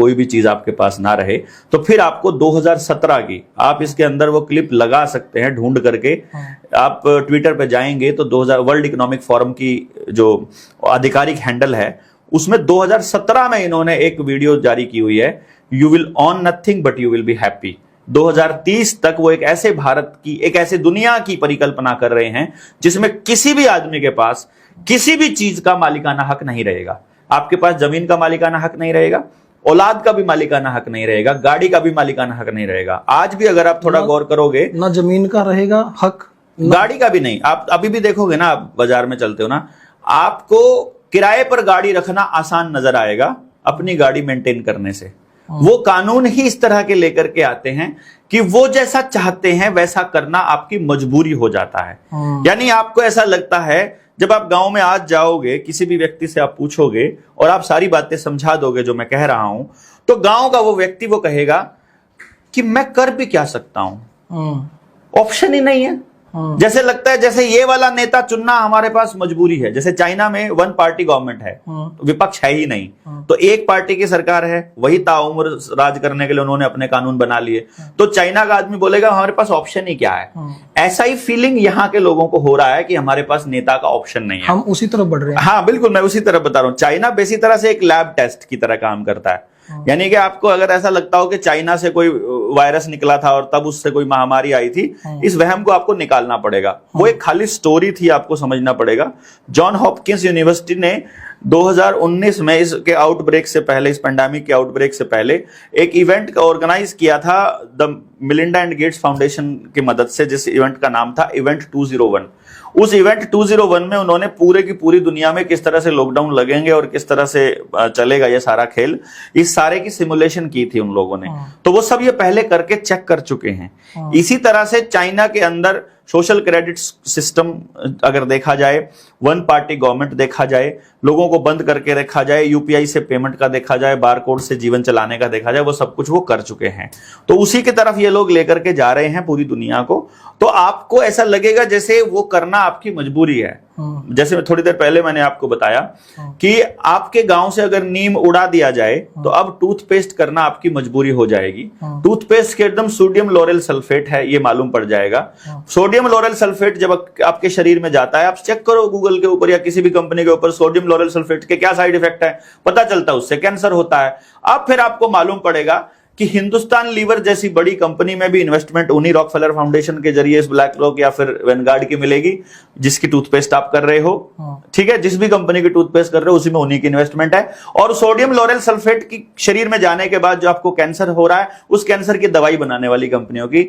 कोई भी चीज आपके पास ना रहे, तो फिर आपको 2017 की आप इसके अंदर वो क्लिप लगा सकते हैं ढूंढ करके। आप ट्विटर पे जाएंगे तो 2000 वर्ल्ड इकोनॉमिक फोरम की जो आधिकारिक हैंडल है उसमें 2017 में इन्होंने एक वीडियो जारी की हुई है, you will on nothing but you will be happy. 2030 तक वो एक ऐसे भारत की, एक ऐसे दुनिया की परिकल्पना कर रहे हैं जिसमें किसी भी आदमी के पास किसी भी चीज का मालिकाना हक नहीं रहेगा। आपके पास जमीन का मालिकाना हक नहीं रहेगा, औलाद का भी मालिकाना हक नहीं रहेगा, गाड़ी का भी मालिकाना हक नहीं रहेगा। आज भी अगर आप थोड़ा गौर करोगे, ना जमीन का रहेगा हक, गाड़ी का भी नहीं। आप अभी भी देखोगे ना, आप बाजार में चलते हो ना, आपको किराए पर गाड़ी रखना आसान नजर आएगा अपनी गाड़ी मेंटेन करने से। वो कानून ही इस तरह के लेकर के आते हैं कि वो जैसा चाहते हैं वैसा करना आपकी मजबूरी हो जाता है। यानी आपको ऐसा लगता है, जब आप गांव में आज जाओगे, किसी भी व्यक्ति से आप पूछोगे और आप सारी बातें समझा दोगे जो मैं कह रहा हूं, तो गांव का वो व्यक्ति वो कहेगा कि मैं कर भी क्या सकता हूं, ऑप्शन ही नहीं है। जैसे लगता है जैसे ये वाला नेता चुनना हमारे पास मजबूरी है। जैसे चाइना में वन पार्टी गवर्नमेंट है, विपक्ष है ही नहीं, तो एक पार्टी की सरकार है, वही ताउम्र राज करने के लिए उन्होंने अपने कानून बना लिए। तो चाइना का आदमी बोलेगा हमारे पास ऑप्शन ही क्या है। ऐसा ही फीलिंग यहाँ के लोगों को हो रहा है कि हमारे पास नेता का ऑप्शन नहीं है, हम उसी तरफ बढ़ रहे हैं। हाँ बिल्कुल, मैं उसी तरफ बता रहा हूँ। चाइना बेसी तरह से एक लैब टेस्ट की तरह काम करता है। यानी कि आपको अगर ऐसा लगता हो कि चाइना से कोई वायरस निकला था और तब उससे कोई महामारी आई थी, इस वहम को आपको निकालना पड़ेगा। वो एक खाली स्टोरी थी, आपको समझना पड़ेगा। जॉन हॉपकिंस यूनिवर्सिटी ने 2019 में इसके आउटब्रेक से पहले, इस पेंडेमिक के आउटब्रेक से पहले एक इवेंट ऑर्गेनाइज किया था the Melinda and Gates Foundation की मदद से, जिस इवेंट का नाम था इवेंट 201। उस इवेंट 201 में उन्होंने पूरे की पूरी दुनिया में किस तरह से लॉकडाउन लगेंगे और किस तरह से चलेगा ये सारा खेल, इस सारे की सिमुलेशन की थी उन लोगों ने। तो वो सब ये पहले करके चेक कर चुके हैं। इसी तरह से चाइना के अंदर सोशल क्रेडिट सिस्टम अगर देखा जाए, वन पार्टी गवर्नमेंट देखा जाए, लोगों को बंद करके रखा जाए, यूपीआई से पेमेंट का देखा जाए, बारकोड से जीवन चलाने का देखा जाए, वो सब कुछ वो कर चुके हैं। तो उसी की तरफ ये लोग लेकर के जा रहे हैं पूरी दुनिया को। तो आपको ऐसा लगेगा जैसे वो करना आपकी मजबूरी है। जैसे थोड़ी देर पहले मैंने आपको बताया कि आपके गांव से अगर नीम उड़ा दिया जाए तो अब टूथपेस्ट करना आपकी मजबूरी हो जाएगी। टूथपेस्ट के एकदम सोडियम लोरेल सल्फेट है, ये मालूम पड़ जाएगा। सोडियम लोरेल सल्फेट जब आपके शरीर में जाता है, आप चेक करो गूगल के ऊपर या किसी भी कंपनी के ऊपर, सोडियम लोरेल सल्फेट के क्या साइड इफेक्ट है पता चलता है, उससे कैंसर होता है। अब फिर आपको मालूम पड़ेगा कि हिंदुस्तान लीवर जैसी बड़ी कंपनी में भी इन्वेस्टमेंट उन्हीं रॉकफेलर फाउंडेशन के जरिए, इस ब्लैक रॉक या फिर वेनगार्ड की मिलेगी, जिसकी टूथपेस्ट आप कर रहे हो। ठीक है, जिस भी कंपनी की टूथपेस्ट कर रहे हो उसी में उन्हीं की इन्वेस्टमेंट है। और सोडियम लोरेल सल्फेट की शरीर में जाने के बाद जो आपको कैंसर हो रहा है, उस कैंसर की दवाई बनाने वाली कंपनियों की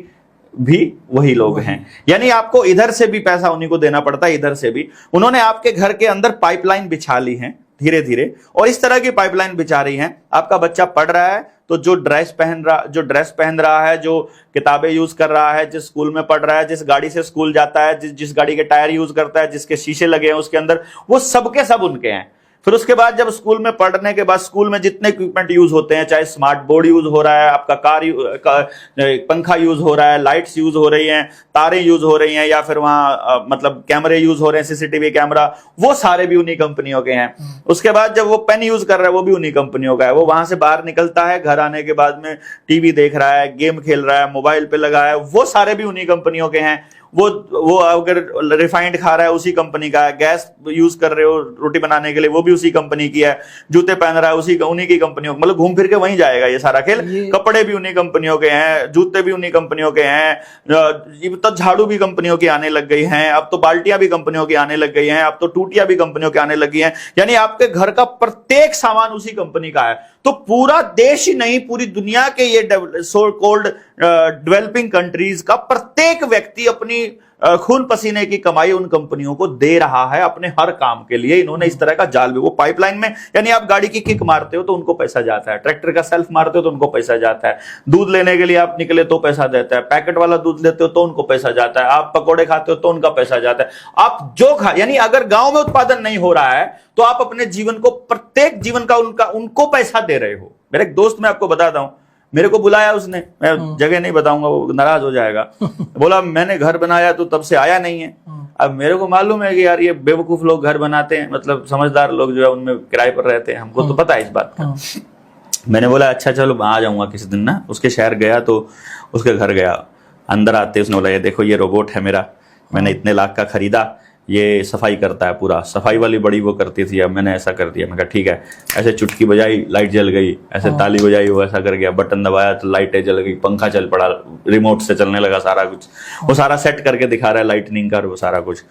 भी वही लोग हैं। यानी आपको इधर से भी पैसा उन्हीं को देना पड़ता है, इधर से भी। उन्होंने आपके घर के अंदर पाइपलाइन बिछा ली है धीरे धीरे, और इस तरह की पाइपलाइन बिछा रही हैं। आपका बच्चा पढ़ रहा है तो जो ड्रेस पहन रहा है, जो किताबें यूज कर रहा है, जिस स्कूल में पढ़ रहा है, जिस गाड़ी से स्कूल जाता है, जिस गाड़ी के टायर यूज करता है, जिसके शीशे लगे हैं उसके अंदर, वो सबके सब उनके हैं। फिर उसके बाद जब स्कूल में पढ़ने के बाद स्कूल में जितने इक्विपमेंट यूज होते हैं, चाहे स्मार्ट बोर्ड यूज हो रहा है, आपका पंखा यूज हो रहा है, लाइट्स यूज हो रही हैं, तारें यूज हो रही हैं, या फिर वहां मतलब कैमरे यूज हो रहे हैं, सीसीटीवी कैमरा, वो सारे भी उन्हीं कंपनियों के हैं। उसके बाद जब वो पेन यूज कर रहा है वो भी उन्हीं कंपनियों का है। वो वहां से बाहर निकलता है, घर आने के बाद में टीवी देख रहा है, गेम खेल रहा है, मोबाइल पे लगा है, वो सारे भी उन्हीं कंपनियों के हैं। वो अगर रिफाइंड खा रहा है उसी कंपनी का है, गैस यूज कर रहे हो रोटी बनाने के लिए वो भी उसी कंपनी की है, जूते पहन रहा है उन्हीं की कंपनियों, मतलब घूम फिर के वहीं जाएगा ये सारा खेल। कपड़े भी उन्हीं कंपनियों के हैं, जूते भी उन्हीं कंपनियों के हैं, तो झाड़ू भी कंपनियों की आने लग गई हैं, अब तो बाल्टियां भी कंपनियों की आने लग गई हैं, अब तो टूटियां भी कंपनियों की आने लगी हैं। यानी आपके घर का प्रत्येक सामान उसी कंपनी का है। तो पूरा देश ही नहीं, पूरी दुनिया के ये सो कॉल्ड डेवलपिंग कंट्रीज का प्रत्येक व्यक्ति अपनी खून पसीने की कमाई उन कंपनियों को दे रहा है अपने हर काम के लिए। इन्होंने इस तरह का जाल भी, वो पाइपलाइन में, यानी आप गाड़ी की किक मारते हो तो उनको पैसा जाता है, ट्रैक्टर का सेल्फ मारते हो तो उनको पैसा जाता है, दूध लेने के लिए आप निकले तो पैसा देता है, पैकेट वाला दूध लेते हो तो उनको पैसा जाता है, आप पकौड़े खाते हो तो उनका पैसा जाता है, आप जो यानी अगर गांव में उत्पादन नहीं हो रहा है तो आप अपने जीवन को, प्रत्येक जीवन का उनको पैसा दे रहे हो। मेरे एक दोस्त, मैं आपको बताता हूं, मेरे को बुलाया उसने, मैं जगह नहीं बताऊंगा वो नाराज हो जाएगा, बोला मैंने घर बनाया तो तब से आया नहीं है। अब मेरे को मालूम है कि यार ये बेवकूफ लोग घर बनाते हैं, मतलब समझदार लोग जो है उनमें किराए पर रहते हैं, हमको तो पता है इस बात का। मैंने बोला अच्छा चलो आ जाऊंगा किसी दिन ना। उसके शहर गया तो उसके घर गया, अंदर आते उसने बोला ये देखो ये रोबोट है मेरा, मैंने इतने लाख का खरीदा, ये सफाई करता है पूरा, सफाई वाली बड़ी वो करती थी, अब मैंने ऐसा कर दिया। मैं कहा ठीक है। ऐसे चुटकी बजाई लाइट जल गई, ऐसे ताली बजाई वो ऐसा कर गया, बटन दबाया तो लाइटें जल गई, पंखा चल पड़ा, रिमोट से चलने लगा सारा कुछ। वो सारा सेट करके दिखा रहा है लाइटनिंग का, वो सारा कुछ।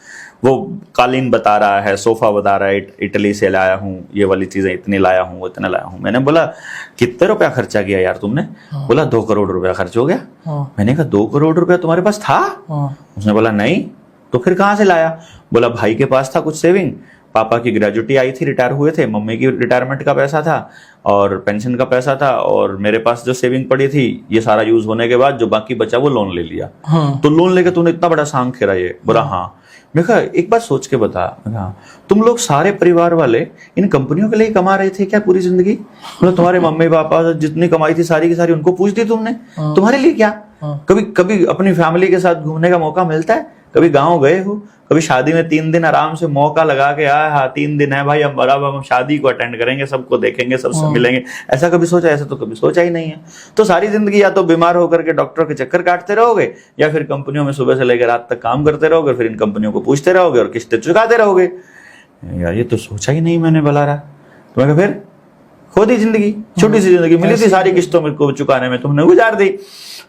वो कालीन बता रहा है, सोफा बता रहा है, इटली से लाया हूँ, ये वाली चीजें इतनी लाया हूँ, इतने लाया हूँ। मैंने बोला कितने रुपया खर्चा किया यार तुमने? बोला 2 करोड़ रुपया खर्च हो गया। मैंने कहा 2 करोड़ रुपया तुम्हारे पास था? उसने बोला नहीं। तो फिर कहाँ से लाया? बोला भाई के पास था कुछ सेविंग, पापा की ग्रेजुएटी आई थी, रिटायर हुए थे, मम्मी की रिटायरमेंट का पैसा था और पेंशन का पैसा था, और मेरे पास जो सेविंग पड़ी थी ये सारा यूज होने के बाद जो बाकी बचा वो लोन ले लिया। तो लोन लेके तूने इतना बड़ा सांग खेला ये? बोला हाँ। मैं कहा एक बात सोच के बता, तुम लोग सारे परिवार वाले इन कंपनियों के लिए कमा रहे थे क्या पूरी जिंदगी? मतलब तुम्हारे मम्मी पापा जितनी कमाई थी सारी की सारी उनको पूछ दी तुमने? तुम्हारे लिए क्या? कभी कभी अपनी फैमिली के साथ घूमने का मौका मिलता है? कभी गांव गए हो? कभी शादी में 3 दिन आराम से मौका लगा के आया, हाँ 3 दिन है भाई, हम शादी को अटेंड करेंगे, सबको देखेंगे, सबसे मिलेंगे, ऐसा कभी सोचा? ऐसा तो कभी सोचा ही नहीं है। तो सारी जिंदगी या तो बीमार होकर के डॉक्टर के चक्कर काटते रहोगे, या फिर कंपनियों में सुबह से लेकर रात तक काम करते रहोगे, फिर इन कंपनियों को पूछते रहोगे और किस्तें चुकाते रहोगे। यार ये तो सोचा ही नहीं मैंने बला रहा। तो मैं फिर खो दी जिंदगी, छोटी सी जिंदगी मिली थी, सारी किस्तों में को चुकाने में तुमने गुजार दी।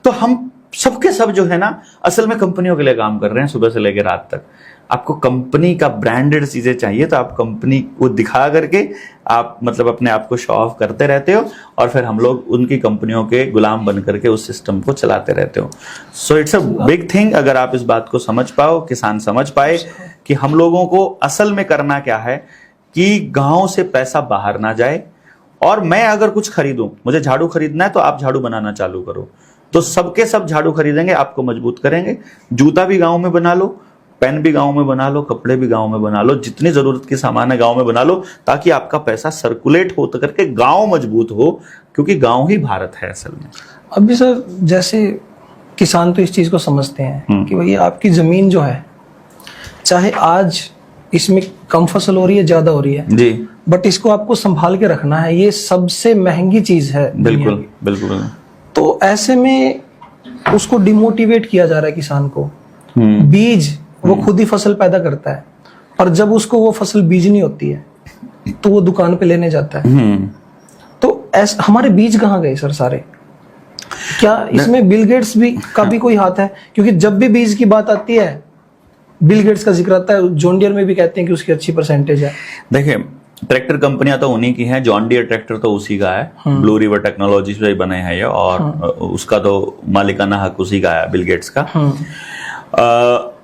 तो हम सबके सब जो है ना असल में कंपनियों के लिए काम कर रहे हैं सुबह से लेकर रात तक। आपको कंपनी का ब्रांडेड चीजें चाहिए तो आप कंपनी को दिखा करके आप मतलब अपने आप को शो ऑफ करते रहते हो, और फिर हम लोग उनकी कंपनियों के गुलाम बन करके उस सिस्टम को चलाते रहते हो। So it's a big thing. अगर आप इस बात को समझ पाओ, किसान समझ पाए कि हम लोगों को असल में करना क्या है, कि गांव से पैसा बाहर ना जाए, और मैं अगर कुछ खरीदूं, मुझे झाड़ू खरीदना है तो आप झाड़ू बनाना चालू करो, तो सबके सब झाड़ू खरीदेंगे, आपको मजबूत करेंगे। जूता भी गांव में बना लो, पेन भी गांव में बना लो, कपड़े भी गांव में बना लो, जितनी जरूरत की सामान है गांव में बना लो, ताकि आपका पैसा सर्कुलेट हो करके गांव मजबूत हो, क्योंकि गांव ही भारत है असल में। अभी सर जैसे किसान तो इस चीज को समझते हैं कि भाई आपकी जमीन जो है, चाहे आज इसमें कम फसल हो रही है, ज्यादा हो रही है जी, बट इसको आपको संभाल के रखना है, ये सबसे महंगी चीज है। बिल्कुल बिल्कुल। तो ऐसे में उसको डिमोटिवेट किया जा रहा है किसान को। बीज वो खुद ही फसल पैदा करता है, पर जब उसको वो फसल बीजनी होती है तो वो दुकान पे लेने जाता है। तो ऐसे हमारे बीज कहाँ गए सर सारे? क्या इसमें बिल गेट्स का भी कोई हाथ है? क्योंकि जब भी बीज की बात आती है बिल गेट्स का जिक्र आता है, जॉन डियर में भी कहते हैं कि उसकी अच्छी परसेंटेज है। देखिए ट्रैक्टर कंपनियां तो उन्हीं की हैं, जॉन डियर ट्रैक्टर तो उसी का है, ब्लू रिवर टेक्नोलॉजी से बने हैं ये, और उसका तो मालिकाना हक उसी का है, बिल गेट्स का।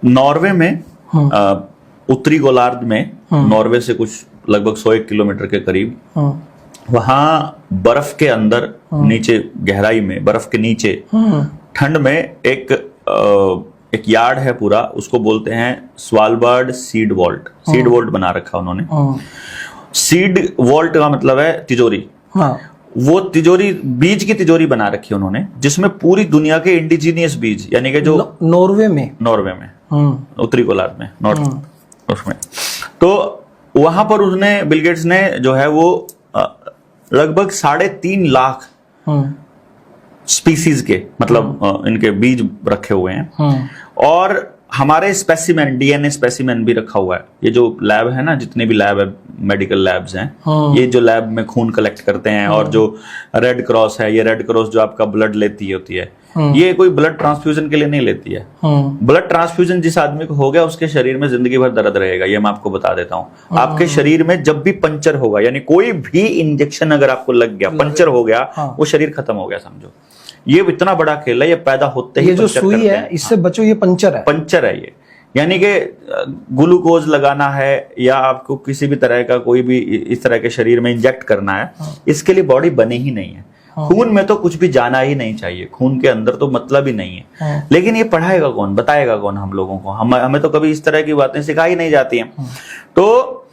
नॉर्वे में उत्तरी गोलार्ध में, नॉर्वे से कुछ लगभग 101 किलोमीटर के करीब, वहां बर्फ के अंदर नीचे गहराई में, बर्फ के नीचे ठंड में एक यार्ड है पूरा, उसको बोलते हैं Svalbard seed vault. Seed vault बना रखा उन्होंने। सीड वॉल्ट का मतलब है तिजोरी। वो तिजोरी, बीज की तिजोरी बना रखी है उन्होंने, जिसमें पूरी दुनिया के इंडिजीनियस बीज, यानी कि जो नॉर्वे में उत्तरी गोलार्ध में, नॉर्थ उसमें, तो वहां पर उसने, बिल गेट्स ने जो है वो लगभग 3.5 लाख स्पीसीज के मतलब इनके बीज रखे हुए हैं। और हमारे स्पेसिमेन, डीएनए स्पेसिमेन भी रखा हुआ है। ये जो लैब है ना, जितने भी लैब है, मेडिकल लैब्स हैं, ये जो लैब में खून कलेक्ट करते हैं, और जो रेड क्रॉस है, ये रेड क्रॉस जो आपका ब्लड लेती होती है, ये कोई ब्लड ट्रांसफ्यूजन के लिए नहीं लेती है। ब्लड ट्रांसफ्यूजन जिस आदमी को हो गया उसके शरीर में जिंदगी भर दर्द रहेगा, ये मैं आपको बता देता हूँ। आपके शरीर में जब भी पंचर होगा, यानी कोई भी इंजेक्शन अगर आपको लग गया, पंचर हो गया, वो शरीर खत्म हो गया समझो। ये इतना बड़ा खेल है, ये पैदा होते ही, ये जो सुई है इससे बचो, ये पंचर है ये। यानी कि ग्लूकोज लगाना है या आपको किसी भी तरह का कोई भी इस तरह के शरीर में इंजेक्ट करना है, इसके लिए बॉडी बनी ही नहीं है। खून में तो कुछ भी जाना ही नहीं चाहिए, खून के अंदर तो मतलब ही नहीं है। लेकिन ये पढ़ाएगा कौन, बताएगा कौन हम लोगों को? हमें तो कभी इस तरह की बातें सिखाई नहीं जाती हैं। तो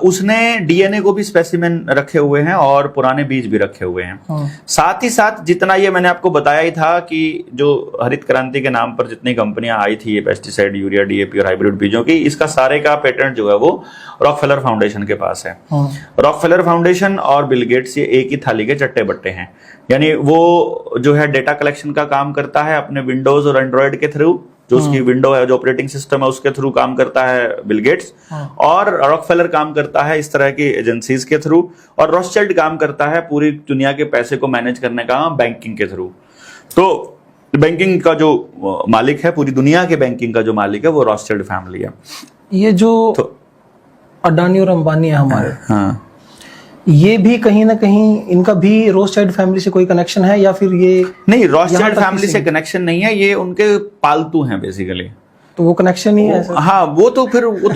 उसने डीएनए को भी स्पेसिमेन रखे हुए हैं और पुराने बीज भी रखे हुए हैं। साथ ही साथ जितना ये मैंने आपको बताया ही था कि जो हरित क्रांति के नाम पर जितनी कंपनियां आई थी ये पेस्टिसाइड, यूरिया, डीएपी और हाइब्रिड बीजों की, इसका सारे का पेटेंट जो है वो रॉकफेलर फाउंडेशन के पास है। रॉकफेलर फाउंडेशन और बिल गेट्स ये एक ही थाली के चट्टे बट्टे हैं। यानी वो जो है डेटा कलेक्शन का काम करता है अपने विंडोज और एंड्रॉयड के थ्रू, जो उसकी विंडो है, जो ऑपरेटिंग सिस्टम है उसके थ्रू काम करता है बिल गेट्स, और रॉकफेलर काम करता है इस तरह की एजेंसीज के थ्रू, और रॉथस्चिल्ड काम करता है पूरी दुनिया के पैसे को मैनेज करने का बैंकिंग के थ्रू। तो बैंकिंग का जो मालिक है, पूरी दुनिया के बैंकिंग का जो मालिक है वो रॉथस्चिल्ड फैमिली है। ये जो अडानी और अंबानी है हमारे, हाँ, ये भी कहीं ना कहीं इनका भी रॉथस्चिल्ड फैमिली से कोई कनेक्शन है, या फिर ये नहीं, रॉथस्चिल्ड फैमिली से कनेक्शन नहीं है, ये उनके पालतू हैं बेसिकली। तो वो कनेक्शन ही है सर? हाँ, वो तो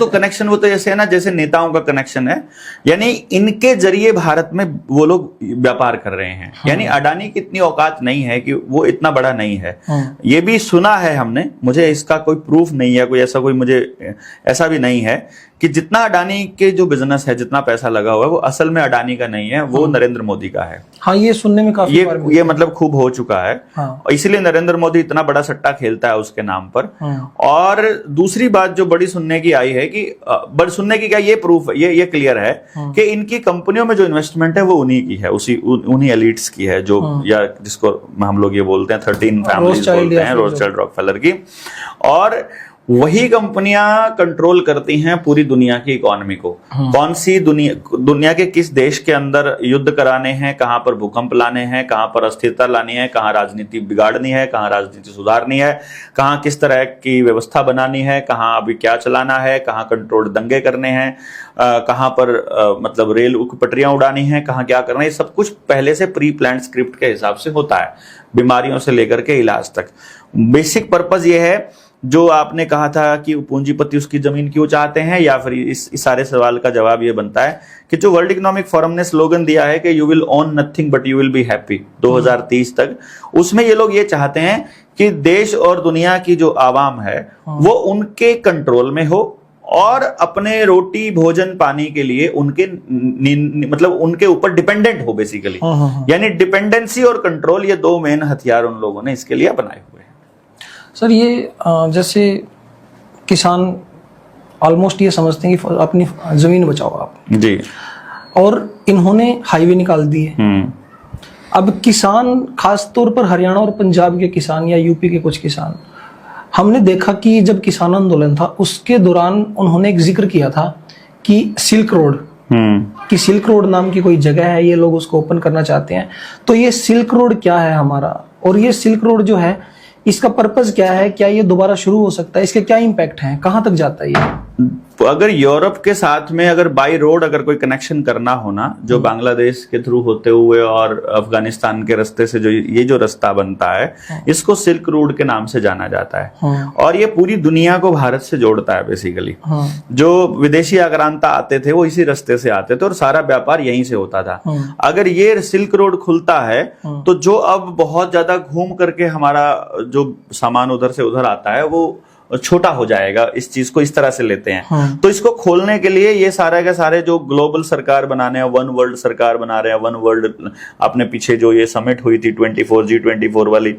कनेक्शन वो तो ऐसे है ना जैसे नेताओं का कनेक्शन है, यानी इनके जरिए भारत में वो लोग व्यापार कर रहे हैं। यानी अडानी की इतनी औकात नहीं है कि वो इतना बड़ा नहीं है। ये भी सुना है हमने, मुझे इसका कोई प्रूफ नहीं है, कोई ऐसा कोई मुझे ऐसा भी नहीं है कि जितना अडानी के जो बिजनेस है, जितना पैसा लगा हुआ है वो असल में अडानी का नहीं है, वो नरेंद्र मोदी का है। हाँ, ये सुनने में काफी ये मतलब खूब हो चुका है। हाँ। इसीलिए नरेंद्र मोदी इतना बड़ा सट्टा खेलता है उसके नाम पर। और दूसरी बात जो बड़ी सुनने की आई है कि बड़ी सुनने की क्या, ये प्रूफ ये क्लियर है कि इनकी कंपनियों में जो इन्वेस्टमेंट है वो उन्हीं की है, उन्हीं एलिट्स की है, जो या जिसको हम लोग ये बोलते हैं 13 फैमिलीज बोलते हैं, रॉथस्चिल्ड रॉकफेलर की। और वही कंपनियां कंट्रोल करती हैं पूरी दुनिया की इकोनॉमी को। कौन सी दुनिया के किस देश के अंदर युद्ध कराने हैं, कहां पर भूकंप लाने हैं, कहां पर अस्थिरता लानी है, कहां राजनीति बिगाड़नी है, कहां राजनीति सुधारनी है, कहां किस तरह की व्यवस्था बनानी है, कहां अभी क्या चलाना है, कहां कंट्रोल दंगे करने हैं, कहां पर मतलब रेल पटरियां उड़ानी है, कहां क्या करना है, सब कुछ पहले से प्री प्लान्ड स्क्रिप्ट के हिसाब से होता है, बीमारियों से लेकर के इलाज तक। बेसिक पर्पस ये है जो आपने कहा था कि पूंजीपति उसकी जमीन क्यों चाहते हैं, या फिर इस सारे सवाल का जवाब ये बनता है कि जो वर्ल्ड इकोनॉमिक फोरम ने स्लोगन दिया है कि you will own nothing but you will be happy 2030 तक, उसमें ये लोग ये चाहते हैं कि देश और दुनिया की जो आवाम है वो उनके कंट्रोल में हो और अपने रोटी भोजन पानी के लिए उनके मतलब उनके ऊपर डिपेंडेंट हो बेसिकली। यानी डिपेंडेंसी और कंट्रोल, ये दो मेन हथियार उन लोगों ने इसके लिए अपनाए हुए हैं। सर, ये जैसे किसान ऑलमोस्ट ये समझते हैं कि अपनी जमीन बचाओ आप जी, और इन्होंने हाईवे निकाल दिए। अब किसान, खास तौर पर हरियाणा और पंजाब के किसान या यूपी के कुछ किसान, हमने देखा कि जब किसान आंदोलन था उसके दौरान उन्होंने एक जिक्र किया था कि सिल्क रोड, कि सिल्क रोड नाम की कोई जगह है, ये लोग उसको ओपन करना चाहते हैं। तो ये सिल्क रोड क्या है हमारा, और ये सिल्क रोड जो है इसका पर्पस क्या है, क्या ये दोबारा शुरू हो सकता है, इसके क्या इम्पैक्ट है, कहां तक जाता है ये? अगर यूरोप के साथ में अगर बाई रोड अगर कोई कनेक्शन करना होना, जो बांग्लादेश के थ्रू होते हुए और अफगानिस्तान के रास्ते से जो रास्ता बनता है, इसको सिल्क रोड के नाम से जाना जाता है। और ये पूरी दुनिया को भारत से जोड़ता है बेसिकली। जो विदेशी आक्रांता आते थे वो इसी रास्ते से आते थे और सारा व्यापार यहीं से होता था। अगर ये सिल्क रोड खुलता है तो जो अब बहुत ज्यादा घूम करके हमारा जो सामान उधर से उधर आता है वो छोटा हो जाएगा। इस चीज को इस तरह से लेते हैं। तो इसको खोलने के लिए ये सारे के सारे जो ग्लोबल सरकार बनाने हैं, वन वर्ल्ड सरकार बना रहे हैं, वन वर्ल्ड, अपने पीछे जो ये समिट हुई थी 24 वाली,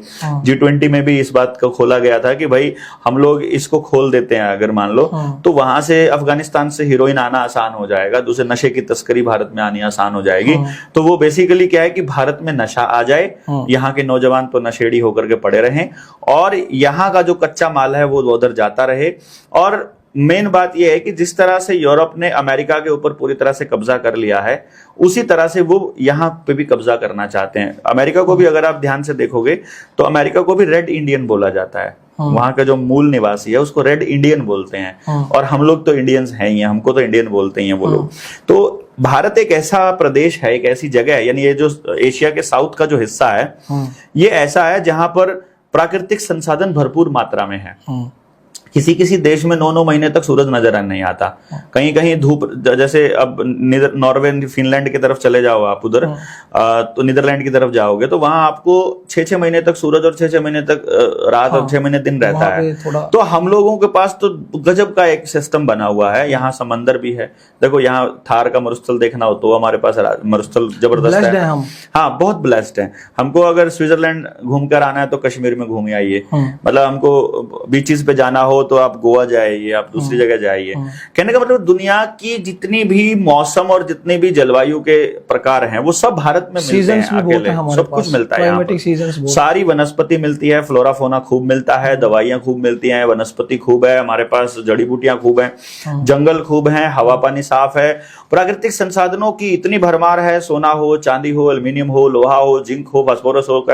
G20 में भी इस बात को खोला गया था कि भाई हम लोग इसको खोल देते हैं अगर मान लो, तो वहां से अफगानिस्तान से हीरोइन आना आसान हो जाएगा, दूसरे नशे की तस्करी भारत में आनी आसान हो जाएगी। तो वो बेसिकली क्या है कि भारत में नशा आ जाए, यहाँ के नौजवान तो नशेड़ी होकर के पड़े रहें और यहाँ का जो कच्चा माल है वो उधर जाता रहे। और मेन बात यह है कि जिस तरह से यूरोप ने अमेरिका के ऊपर पूरी तरह से कब्जा कर लिया है, उसी तरह से वो यहाँ पे भी कब्जा करना चाहते हैं। अमेरिका को भी अगर आप ध्यान से देखोगे तो अमेरिका को भी रेड इंडियन बोला जाता है। वहां का जो मूल निवासी है उसको रेड इंडियन बोलते हैं। और हम लोग तो इंडियंस हैं ही, हमको तो इंडियन बोलते ही हैं वो लोग। तो भारत एक ऐसा प्रदेश है, एक ऐसी जगह है, यानी ये जो एशिया के साउथ का जो हिस्सा है ये ऐसा है जहां पर प्राकृतिक संसाधन भरपूर मात्रा में है। किसी किसी देश में 9-9 महीने तक सूरज नजर नहीं आता, कहीं कहीं धूप, जैसे अब नॉर्वे फिनलैंड की तरफ चले जाओ आप उधर, तो नीदरलैंड की तरफ जाओगे तो वहां आपको 6-6 महीने तक सूरज और 6-6 महीने तक रात और 6 महीने दिन रहता है। तो हम लोगों के पास तो गजब का एक सिस्टम बना हुआ है। यहाँ समंदर भी है, देखो यहाँ थार का मरुस्थल देखना हो तो हमारे पास मरुस्थल जबरदस्त है हम। हाँ, बहुत ब्लेस्ड है। हमको अगर स्विट्जरलैंड घूम कर आना है तो कश्मीर में घूम आइए, मतलब हमको बीचेस पे जाना हो तो आप गोवा जाइए, आप दूसरी जगह जाइए। कहने का मतलब दुनिया की जितनी भी मौसम और जितने भी जलवायु के प्रकार हैं वो सब भारत में मिलते हैं, अकेले सब कुछ मिलता है यहाँ पर। सारी वनस्पति मिलती है, फ्लोरा फोना खूब मिलता है, दवाइयां खूब मिलती हैं, वनस्पति खूब है हमारे पास, जड़ी बूटियां खूब है, जंगल खूब है, हवा पानी साफ है, प्राकृतिक संसाधनों की इतनी भरमार है, सोना हो, चांदी हो, एल्यूमिनियम हो, लोहा हो, जिंक हो, फास्फोरस हो,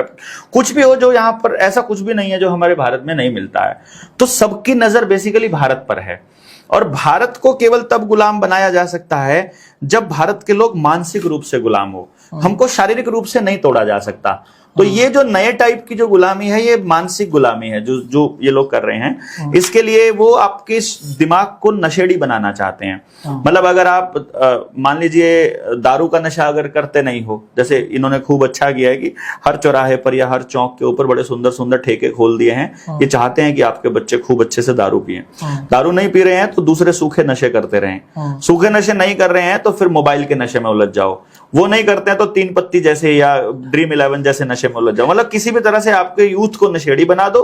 कुछ भी हो, जो यहाँ पर ऐसा कुछ भी नहीं है जो हमारे भारत में नहीं मिलता है। तो सबकी नजर बेसिकली भारत पर है, और भारत को केवल तब गुलाम बनाया जा सकता है जब भारत के लोग मानसिक रूप से गुलाम हो। हमको शारीरिक रूप से नहीं तोड़ा जा सकता। तो ये जो नए टाइप की जो गुलामी है, ये मानसिक गुलामी है जो जो ये लोग कर रहे हैं। इसके लिए वो आपके दिमाग को नशेड़ी बनाना चाहते हैं। मतलब अगर आप मान लीजिए दारू का नशा अगर करते नहीं हो, जैसे इन्होंने खूब अच्छा किया है कि हर चौराहे पर या हर चौक के ऊपर बड़े सुंदर सुंदर ठेके खोल दिए हैं। ये चाहते हैं कि आपके बच्चे खूब अच्छे से दारू पिए। दारू नहीं पी रहे हैं तो दूसरे सूखे नशे करते रहें, सूखे नशे नहीं कर रहे हैं तो फिर मोबाइल के नशे में उलझ जाओ, वो नहीं करते हैं तो 3 पत्ती जैसे या ड्रीम 11 जैसे नशे में उलझ जाओ। मतलब किसी भी तरह से आपके यूथ को नशेड़ी बना दो।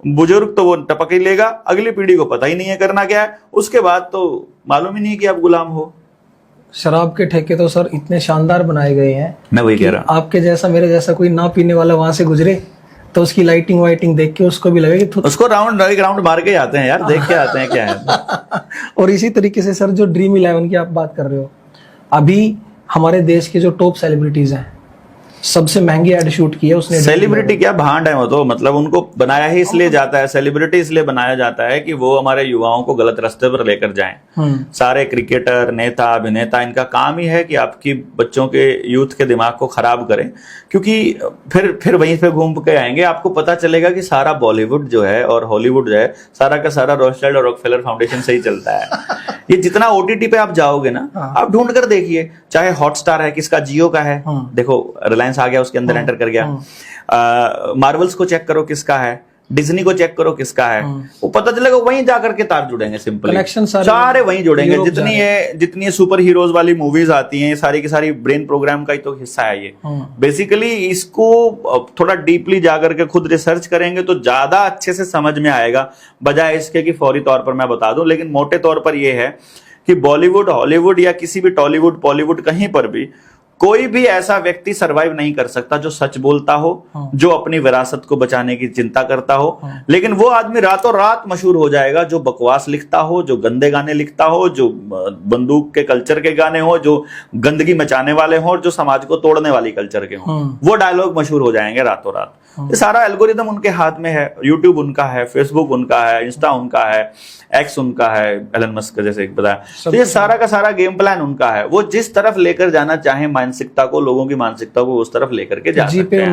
बुजुर्ग तो वो टपक ही लेगा, अगली पीढ़ी को पता ही नहीं है करना क्या है, उसके बाद तो मालूम ही नहीं कि आप गुलाम हो। शराब के ठेके तो सर इतने शानदार बनाए गए हैं, मैं वही कह रहा हूं, आपके जैसा मेरे जैसा कोई ना पीने वाला वहां से गुजरे तो उसकी लाइटिंग वाइटिंग देख के उसको भी लगे कि उसको एक राउंड मार के आते हैं यार, देख के आते हैं क्या है। और इसी तरीके से सर जो ड्रीम 11 की आप बात कर रहे हो, अभी हमारे देश के जो टॉप सेलिब्रिटीज हैं, सबसे महंगी एड शूट की है उसने। सेलिब्रिटी क्या भांड है वो तो, मतलब उनको बनाया ही इसलिए जाता है, सेलिब्रिटी इसलिए बनाया जाता है कि वो हमारे युवाओं को गलत रास्ते पर लेकर जाएं। सारे क्रिकेटर, नेता, अभिनेता, इनका काम ही है कि आपकी बच्चों के यूथ के दिमाग को खराब करें, क्योंकि फिर वहीं पे घूम के आएंगे। आपको पता चलेगा कि सारा बॉलीवुड जो है और हॉलीवुड जो है, सारा का सारा रॉथस्चाइल्ड और रॉकफेलर फाउंडेशन से ही चलता है। ये जितना ओटीटी पे आप जाओगे ना, आप ढूंढ कर देखिए, चाहे हॉटस्टार है, किसका जियो का है, देखो रिलायंस आ गया उसके अंदर एंटर कर गया, मार्वल्स को चेक करो किसका है, डिज्नी को चेक करो किसका है, वो पता चलेगा, वहीं जाकर के तार जुड़ेंगे, सिंपल कनेक्शन सारे वहीं जुड़ेंगे। जितनी सुपर हीरोज वाली मूवीज आती हैं, सारी की सारी ब्रेन प्रोग्राम का ही तो हिस्सा है ये। बेसिकली इसको थोड़ा डीपली जाकर के खुद रिसर्च करेंगे तो ज्यादा अच्छे से समझ में आएगा, बजाय इसके कि फौरी तौर पर मैं बता दूं। लेकिन मोटे तौर पर यह है कि बॉलीवुड, हॉलीवुड या किसी भी टॉलीवुड, बॉलीवुड, कहीं पर भी कोई भी ऐसा व्यक्ति सरवाइव नहीं कर सकता जो सच बोलता हो, जो अपनी विरासत को बचाने की चिंता करता हो। लेकिन वो आदमी रातों रात मशहूर हो जाएगा जो बकवास लिखता हो, जो गंदे गाने लिखता हो, जो बंदूक के कल्चर के गाने हो, जो गंदगी मचाने वाले हो और जो समाज को तोड़ने वाली कल्चर के हो। वो डायलॉग मशहूर हो जाएंगे रातों रात। ये सारा एल्गोरिदम उनके हाथ में है। यूट्यूब उनका है, फेसबुक उनका है, इंस्टा उनका है, एक्स उनका है, एलन मस्क जैसे बताया। तो ये सारा का सारा गेम प्लान उनका है। वो जिस तरफ लेकर जाना चाहे मानसिकता को, लोगों की मानसिकता को उस तरफ लेकर के जा सकते हैं।